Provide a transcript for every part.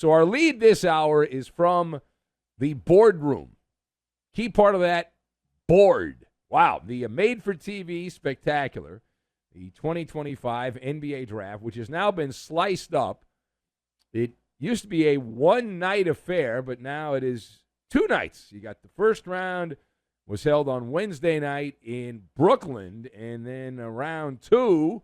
So our lead this hour is from the boardroom. Key part of that, board. Wow, the made-for-TV spectacular, the 2025 NBA Draft, which has now been sliced up. It used to be a one-night affair, but now it is 2 nights. You got the first round was held on Wednesday night in Brooklyn, and then round 2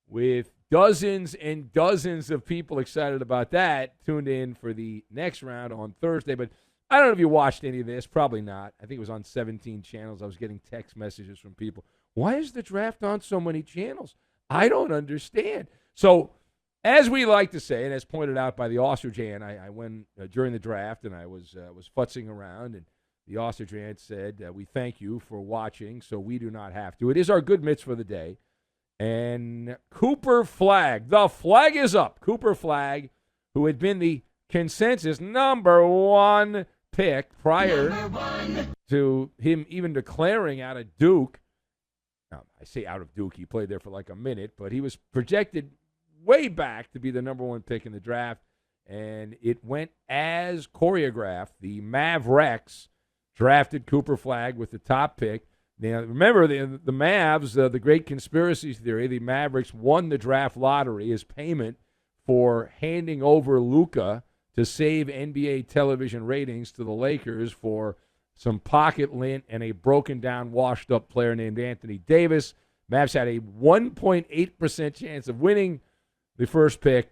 with dozens and dozens of people excited about that tuned in for the next round on Thursday. But I don't know if you watched any of this. Probably not. I think it was on 17 channels. I was getting text messages from people. Why is the draft on so many channels? I don't understand. So, as we like to say, and as pointed out by the Austrian, I went during the draft, and I was futzing around, and the Austrian said, we thank you for watching, so we do not have to. It is our good mitzvah for the day. And Cooper Flagg, the flag is up. Cooper Flagg, who had been the consensus number 1 pick prior to him even declaring out of Duke. Now, I say out of Duke. He played there for like a minute, but he was projected way back to be the number 1 pick in the draft, and it went as choreographed. The Mavericks drafted Cooper Flagg with the top pick. Now, remember, the Mavs, the great conspiracy theory, the Mavericks won the draft lottery as payment for handing over Luka to save NBA television ratings to the Lakers for some pocket lint and a broken-down, washed-up player named Anthony Davis. Mavs had a 1.8% chance of winning the first pick,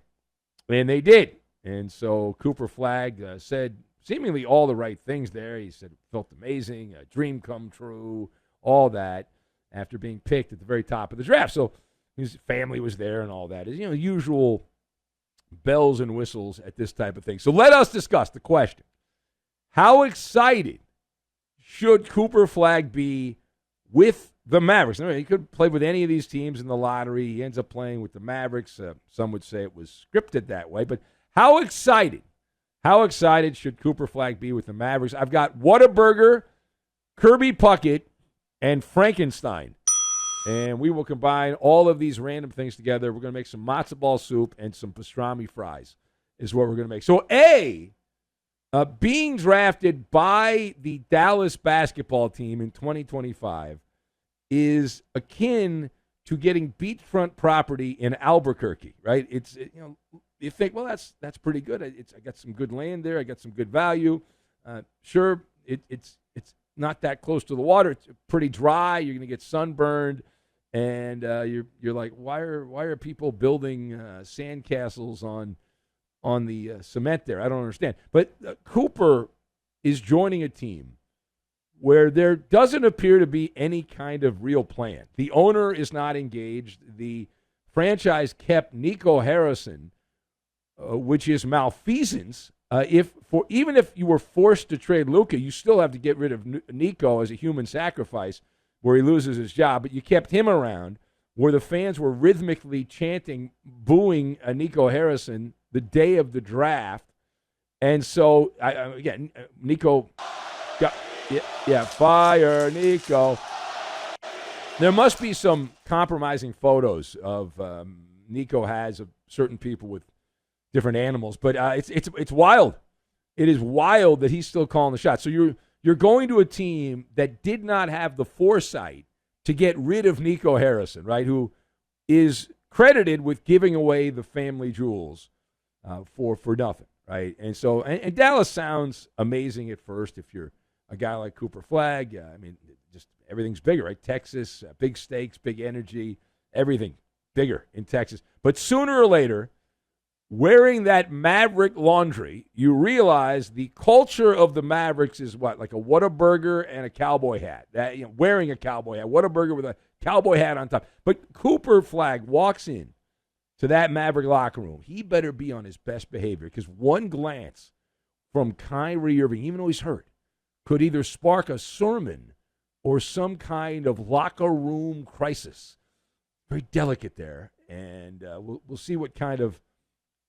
and they did. And so Cooper Flagg said seemingly all the right things there. He said it felt amazing, a dream come true, all that, after being picked at the very top of the draft. So his family was there and all that. Usual bells and whistles at this type of thing. So let us discuss the question. How excited should Cooper Flagg be with the Mavericks? I mean, he could play with any of these teams in the lottery. He ends up playing with the Mavericks. Some would say it was scripted that way. But how excited should Cooper Flagg be with the Mavericks? I've got Whataburger, Kirby Puckett, and Frankenstein. And we will combine all of these random things together. We're going to make some matzo ball soup and some pastrami fries is what we're going to make. So, being drafted by the Dallas basketball team in 2025 is akin to getting beachfront property in Albuquerque, right? You think, well, that's pretty good. I got some good land there. I got some good value. Sure, it's not that close to the water. It's pretty dry. You're going to get sunburned, and you're like, why are people building sandcastles on the cement there? I don't understand. But Cooper is joining a team where there doesn't appear to be any kind of real plan. The owner is not engaged. The franchise kept Nico Harrison, which is malfeasance. Even if you were forced to trade Luka, you still have to get rid of Nico as a human sacrifice where he loses his job. But you kept him around where the fans were rhythmically chanting, booing Nico Harrison the day of the draft. And so, again, Nico got, fire Nico. There must be some compromising photos of Nico has of certain people with different animals, but it's wild. It is wild that he's still calling the shots. So you're going to a team that did not have the foresight to get rid of Nico Harrison, right? Who is credited with giving away the family jewels for nothing, right? And so and Dallas sounds amazing at first if you're a guy like Cooper Flagg. I mean, just everything's bigger, right? Texas, big stakes, big energy, everything bigger in Texas. But sooner or later, wearing that Maverick laundry, you realize the culture of the Mavericks is what? Like a Whataburger and a cowboy hat. Wearing a cowboy hat. Whataburger with a cowboy hat on top. But Cooper Flagg walks in to that Maverick locker room. He better be on his best behavior because one glance from Kyrie Irving, even though he's hurt, could either spark a sermon or some kind of locker room crisis. Very delicate there. And we'll see what kind of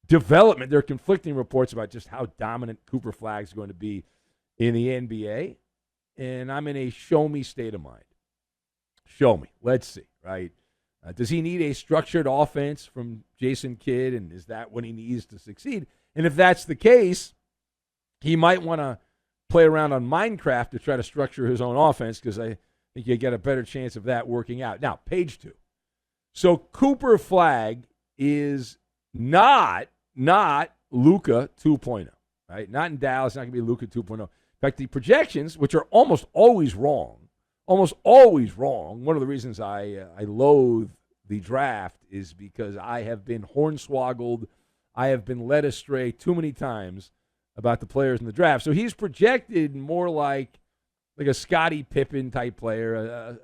development. There are conflicting reports about just how dominant Cooper Flagg is going to be in the NBA. And I'm in a show-me state of mind. Show me. Let's see, right? Does he need a structured offense from Jason Kidd, and is that what he needs to succeed? And if that's the case, he might want to play around on Minecraft to try to structure his own offense, because I think you get a better chance of that working out. Now, page 2. So Cooper Flagg is not Luka 2.0, right? Not in Dallas, not going to be Luka 2.0. In fact, the projections, which are almost always wrong, one of the reasons I loathe the draft is because I have been hornswoggled, I have been led astray too many times about the players in the draft. So he's projected more like a Scottie Pippen type player,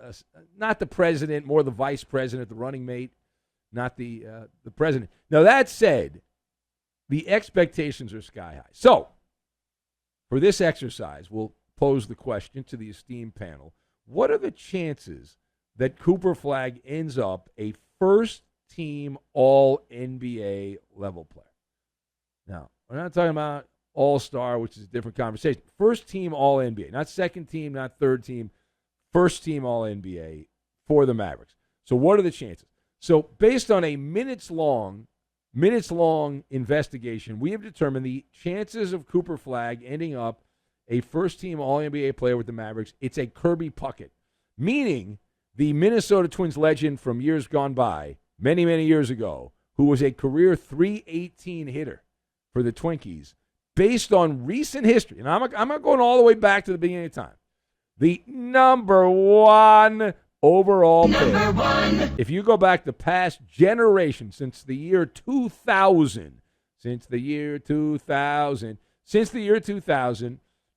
not the president, more the vice president, the running mate, not the president. Now, that said, the expectations are sky high. So, for this exercise, we'll pose the question to the esteemed panel: what are the chances that Cooper Flagg ends up a first-team All-NBA level player? Now, we're not talking about All-Star, which is a different conversation. First-team All-NBA, not second team, not third team, first-team All-NBA for the Mavericks. So what are the chances? So based on a minutes-long investigation, we have determined the chances of Cooper Flagg ending up a first-team All-NBA player with the Mavericks. It's a Kirby Puckett, meaning the Minnesota Twins legend from years gone by, many, many years ago, who was a career .318 hitter for the Twinkies, based on recent history, and I'm not going all the way back to the beginning of time, the number one overall pick. If you go back the past generation, since the year 2000,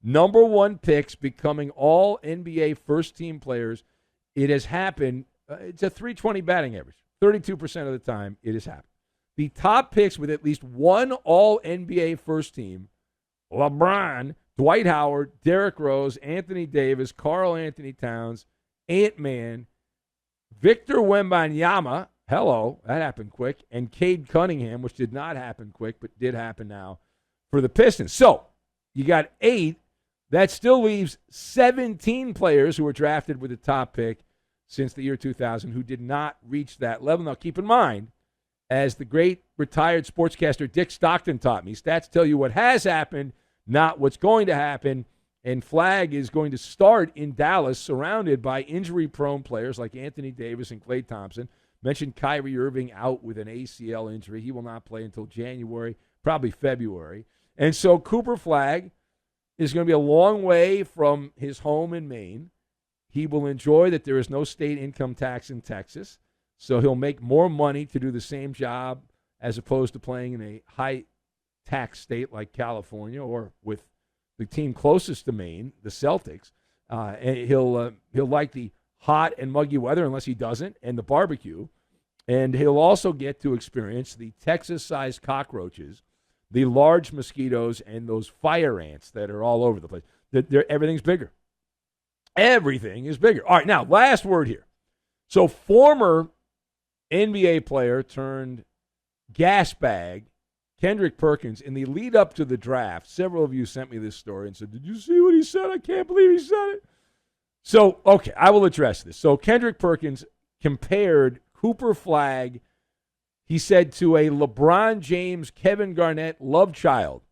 number one picks becoming all NBA first-team players, it has happened. It's a .320 batting average. 32% of the time, it has happened. The top picks with at least one All-NBA first team: LeBron, Dwight Howard, Derrick Rose, Anthony Davis, Karl Anthony Towns, Ant-Man, Victor Wembanyama, hello, that happened quick, and Cade Cunningham, which did not happen quick but did happen now for the Pistons. So you got 8. That still leaves 17 players who were drafted with the top pick since the year 2000 who did not reach that level. Now, keep in mind, as the great retired sportscaster Dick Stockton taught me, stats tell you what has happened, not what's going to happen. And Flagg is going to start in Dallas surrounded by injury-prone players like Anthony Davis and Klay Thompson. Mentioned Kyrie Irving out with an ACL injury. He will not play until January, probably February. And so Cooper Flagg is going to be a long way from his home in Maine. He will enjoy that there is no state income tax in Texas. So he'll make more money to do the same job as opposed to playing in a high-tax state like California or with the team closest to Maine, the Celtics. And he'll like the hot and muggy weather, unless he doesn't, and the barbecue. And he'll also get to experience the Texas-sized cockroaches, the large mosquitoes, and those fire ants that are all over the place. Everything's bigger. Everything is bigger. All right, now, last word here. So former NBA player turned gas bag Kendrick Perkins, in the lead up to the draft, several of you sent me this story and said, did you see what he said? I can't believe he said it. So, okay, I will address this. So Kendrick Perkins compared Cooper Flagg, he said, to a LeBron James, Kevin Garnett love child.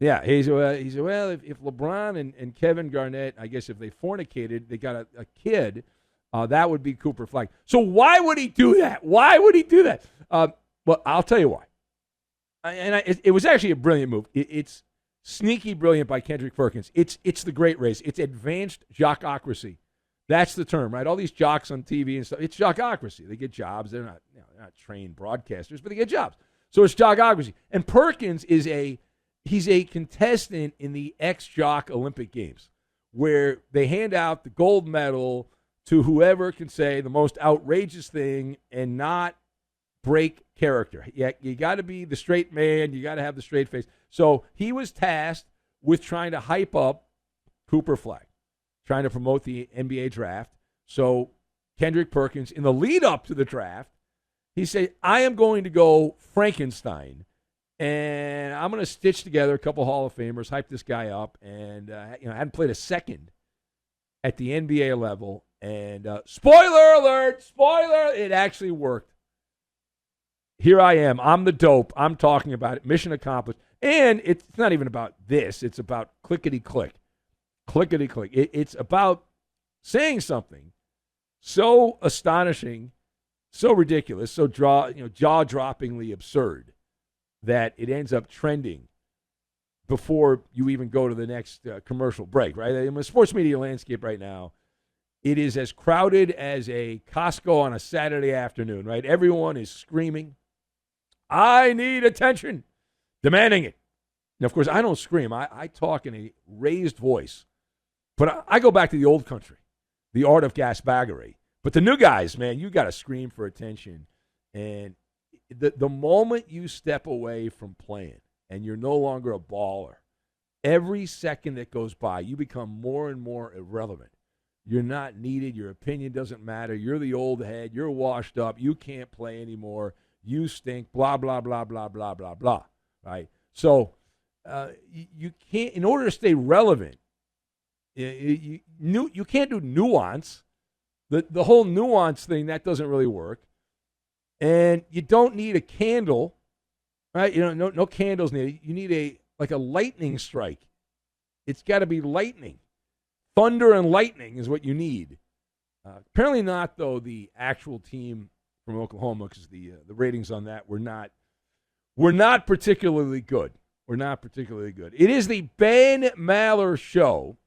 Yeah, he said, well, if LeBron and Kevin Garnett, I guess if they fornicated, they got a kid, that would be Cooper Flagg. So why would he do that? Why would he do that? Well, I'll tell you why. It was actually a brilliant move. It's sneaky brilliant by Kendrick Perkins. It's the great race. It's advanced jockocracy. That's the term, right? All these jocks on TV and stuff. It's jockocracy. They get jobs. They're not trained broadcasters, but they get jobs. So it's jockocracy. And Perkins he's a contestant in the ex-jock Olympic Games, where they hand out the gold medal to whoever can say the most outrageous thing and not break character. You got to be the straight man. You got to have the straight face. So he was tasked with trying to hype up Cooper Flagg, trying to promote the NBA draft. So Kendrick Perkins, in the lead up to the draft, he said, I am going to go Frankenstein, and I'm going to stitch together a couple Hall of Famers, hype this guy up, and I hadn't played a second at the NBA level. And spoiler alert, it actually worked. here I am. I'm the dope. I'm talking about it. Mission accomplished. And it's not even about this. It's about clickety-click. Clickety-click. It's about saying something so astonishing, so ridiculous, so jaw-droppingly absurd that it ends up trending before you even go to the next commercial break, right? In the sports media landscape right now, it is as crowded as a Costco on a Saturday afternoon, right? Everyone is screaming, I need attention, demanding it. Now, of course, I don't scream. I talk in a raised voice. But I go back to the old country, the art of gasbaggery. But the new guys, man, you got to scream for attention. And the moment you step away from playing and you're no longer a baller, every second that goes by, you become more and more irrelevant. You're not needed. Your opinion doesn't matter. You're the old head. You're washed up. You can't play anymore. You stink, blah, blah, blah, blah, blah, blah, blah, right? So you can't, in order to stay relevant, you can't do nuance. The whole nuance thing, that doesn't really work. And you don't need a candle, right? No candles needed. You need a lightning strike. It's got to be lightning. Thunder and lightning is what you need. Apparently not, though, the actual team from Oklahoma, because the ratings on that were not particularly good. We're not particularly good. It is the Ben Maller Show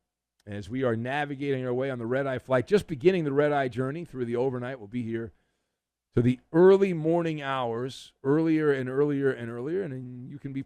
as we are navigating our way on the red-eye flight, just beginning the red-eye journey through the overnight. We'll be here to the early morning hours, earlier and earlier and earlier, and then you can be